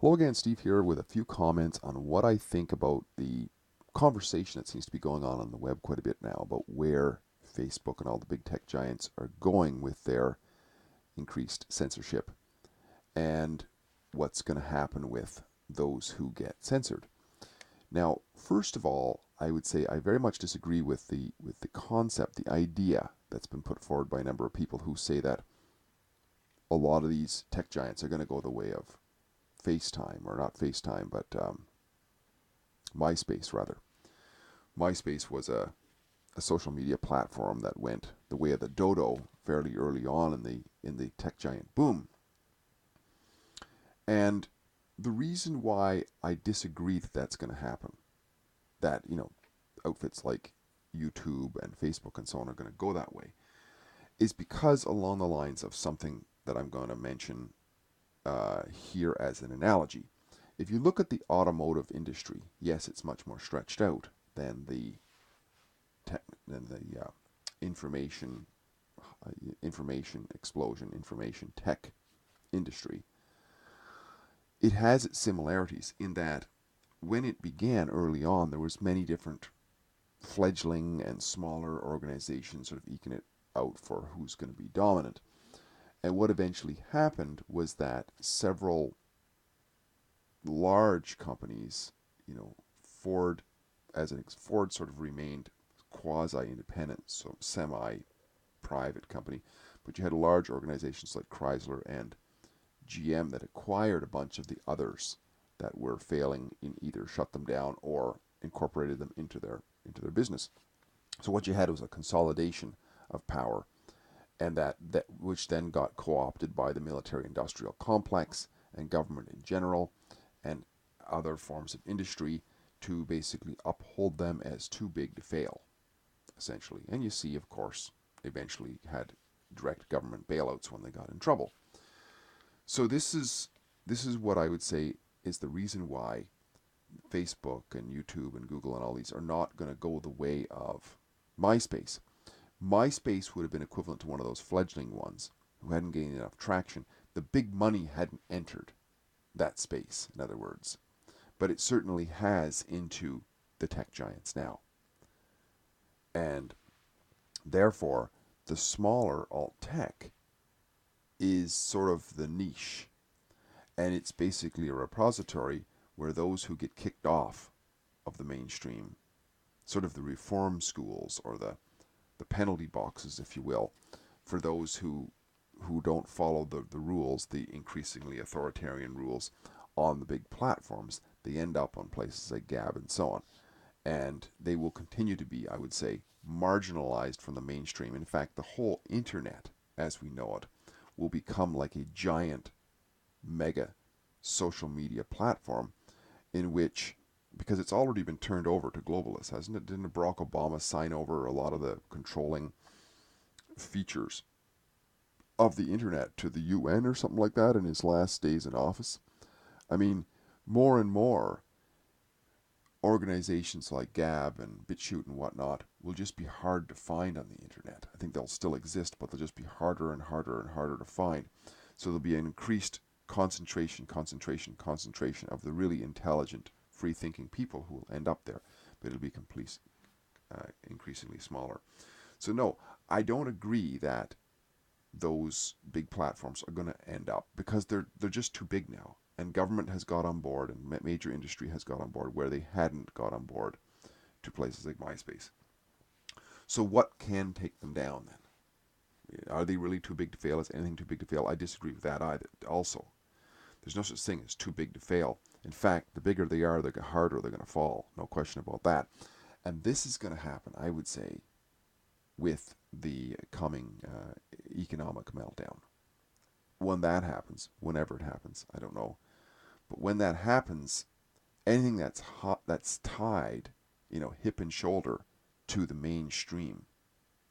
Hello again, Steve here with a few comments on what I think about the conversation that seems to be going on the web quite a bit now about where Facebook and all the big tech giants are going with their increased censorship and what's going to happen with those who get censored. Now, first of all, I would say I very much disagree with the concept, the idea that's been put forward by a number of people who say that a lot of these tech giants are going to go the way of FaceTime, or not FaceTime, but MySpace rather. MySpace was a social media platform that went the way of the dodo fairly early on in the tech giant boom. And the reason why I disagree that that's going to happen, that outfits like YouTube and Facebook and so on are going to go that way, is because along the lines of something that I'm going to mention here as an analogy. If you look at the automotive industry, yes, it's much more stretched out than the information information explosion, information tech industry. It has its similarities in that when it began early on, there was many different fledgling and smaller organizations sort of eking it out for who's going to be dominant. And what eventually happened was that several large companies, Ford Ford sort of remained quasi-independent, so semi-private company, but you had large organizations like Chrysler and GM that acquired a bunch of the others that were failing in either shut them down or incorporated them into their business. So what you had was a consolidation of power, and that which then got co-opted by the military-industrial complex and government in general, and other forms of industry to basically uphold them as too big to fail, essentially. And you see, of course, eventually had direct government bailouts when they got in trouble. So this is what I would say is the reason why Facebook and YouTube and Google and all these are not going to go the way of MySpace. MySpace would have been equivalent to one of those fledgling ones who hadn't gained enough traction. The big money hadn't entered that space, in other words. But it certainly has into the tech giants now. And therefore, the smaller alt tech is sort of the niche. And it's basically a repository where those who get kicked off of the mainstream, sort of the reform schools or the penalty boxes, if you will, for those who don't follow the rules, the increasingly authoritarian rules on the big platforms, they end up on places like Gab and so on. And they will continue to be, I would say, marginalized from the mainstream. In fact, the whole internet, as we know it, will become like a giant mega social media platform in which, because it's already been turned over to globalists, hasn't it? Didn't Barack Obama sign over a lot of the controlling features of the internet to the UN or something like that in his last days in office? I mean, more and more organizations like Gab and BitChute and whatnot will just be hard to find on the internet. I think they'll still exist, but they'll just be harder and harder and harder to find. So there'll be an increased concentration of the really intelligent, free-thinking people who will end up there, but it'll be increasingly smaller. So no, I don't agree that those big platforms are going to end up because they're just too big now, and government has got on board and major industry has got on board where they hadn't got on board to places like MySpace. So what can take them down then? Are they really too big to fail? Is anything too big to fail? I disagree with that either. Also, there's no such thing as too big to fail. In fact, the bigger they are, the harder they're going to fall. No question about that. And this is going to happen, I would say, with the coming economic meltdown. When that happens, whenever it happens, I don't know. But when that happens, anything that's tied, hip and shoulder to the mainstream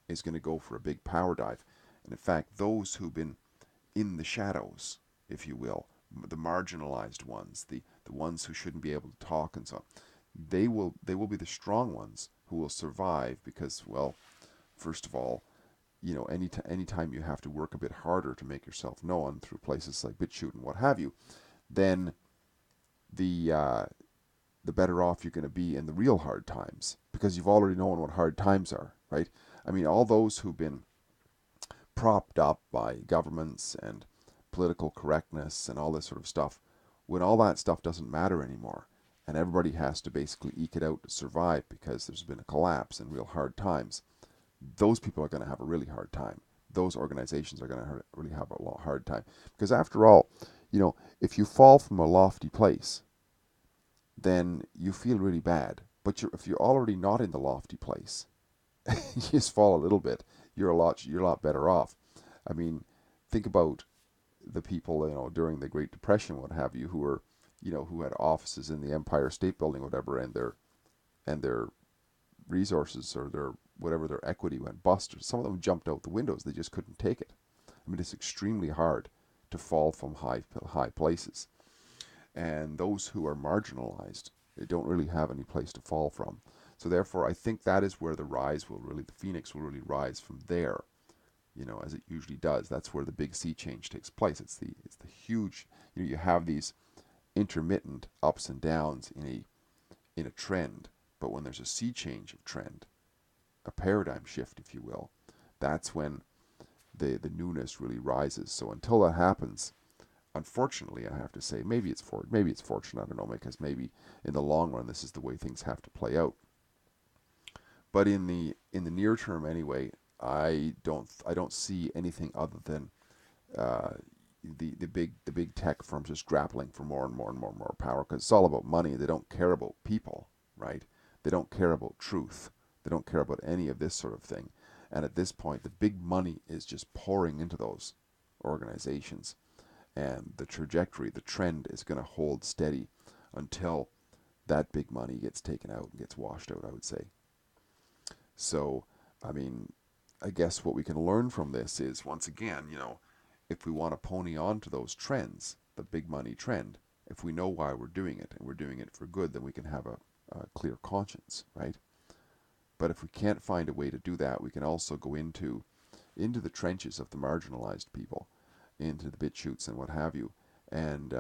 is going to go for a big power dive. And in fact, those who've been in the shadows, if you will, the marginalized ones, the ones who shouldn't be able to talk and so on, they will be the strong ones who will survive because, well, first of all, anytime you have to work a bit harder to make yourself known through places like BitChute and what have you, then the the better off you're going to be in the real hard times, because you've already known what hard times are, right? I mean, all those who've been propped up by governments and political correctness and all this sort of stuff, when all that stuff doesn't matter anymore and everybody has to basically eke it out to survive because there's been a collapse in real hard times, those people are going to have a really hard time. Those organizations are going to really have a hard time. Because after all, if you fall from a lofty place, then you feel really bad. But if you're already not in the lofty place, you just fall a little bit, you're a lot better off. I mean, think about the people, during the Great Depression, what have you, who had offices in the Empire State Building, whatever, and their resources or their equity went bust. Some of them jumped out the windows. They just couldn't take it. I mean, it's extremely hard to fall from high places, and those who are marginalized, they don't really have any place to fall from. So therefore, I think that is where the phoenix will really rise from there. As it usually does. That's where the big sea change takes place. It's the huge. You have these intermittent ups and downs in a trend, but when there's a sea change of trend, a paradigm shift, if you will, that's when the newness really rises. So until that happens, unfortunately, I have to say, maybe it's fortunate. I don't know, because maybe in the long run, this is the way things have to play out. But in the near term, anyway, I don't see anything other than uh, the big tech firms just grappling for more and more and more and more power, because it's all about money. They don't care about people, right? They don't care about truth. They don't care about any of this sort of thing. And at this point, the big money is just pouring into those organizations, and the trajectory, the trend is going to hold steady until that big money gets taken out and gets washed out, I would say. So, I mean, I guess what we can learn from this is, once again, if we want to pony on to those trends, the big money trend, if we know why we're doing it and we're doing it for good, then we can have a clear conscience, right? But if we can't find a way to do that, we can also go into the trenches of the marginalized people, into the BitChutes and what have you, and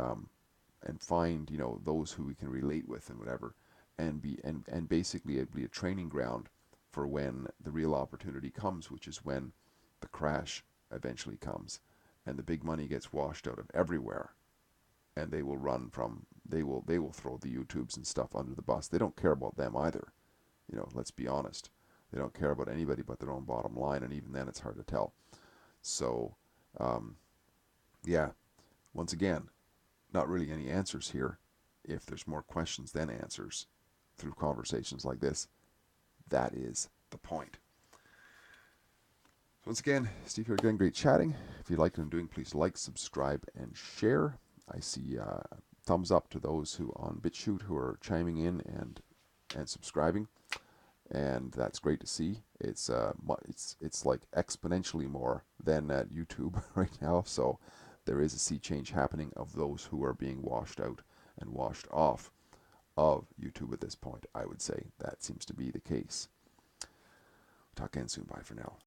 find those who we can relate with and whatever, and basically it'd be a training ground for when the real opportunity comes, which is when the crash eventually comes, and the big money gets washed out of everywhere, and they will throw the YouTubes and stuff under the bus. They don't care about them either. Let's be honest. They don't care about anybody but their own bottom line, and even then, it's hard to tell. So, um, yeah, once again, not really any answers here. If there's more questions than answers through conversations like this, that is the point. So once again, Steve here again. Great chatting. If you like what I'm doing, please like, subscribe, and share. I see thumbs up to those who on BitChute who are chiming in and subscribing, and that's great to see. It's like exponentially more than at YouTube right now. So there is a sea change happening of those who are being washed out and washed off of YouTube at this point. I would say that seems to be the case. Talk again soon. Bye for now.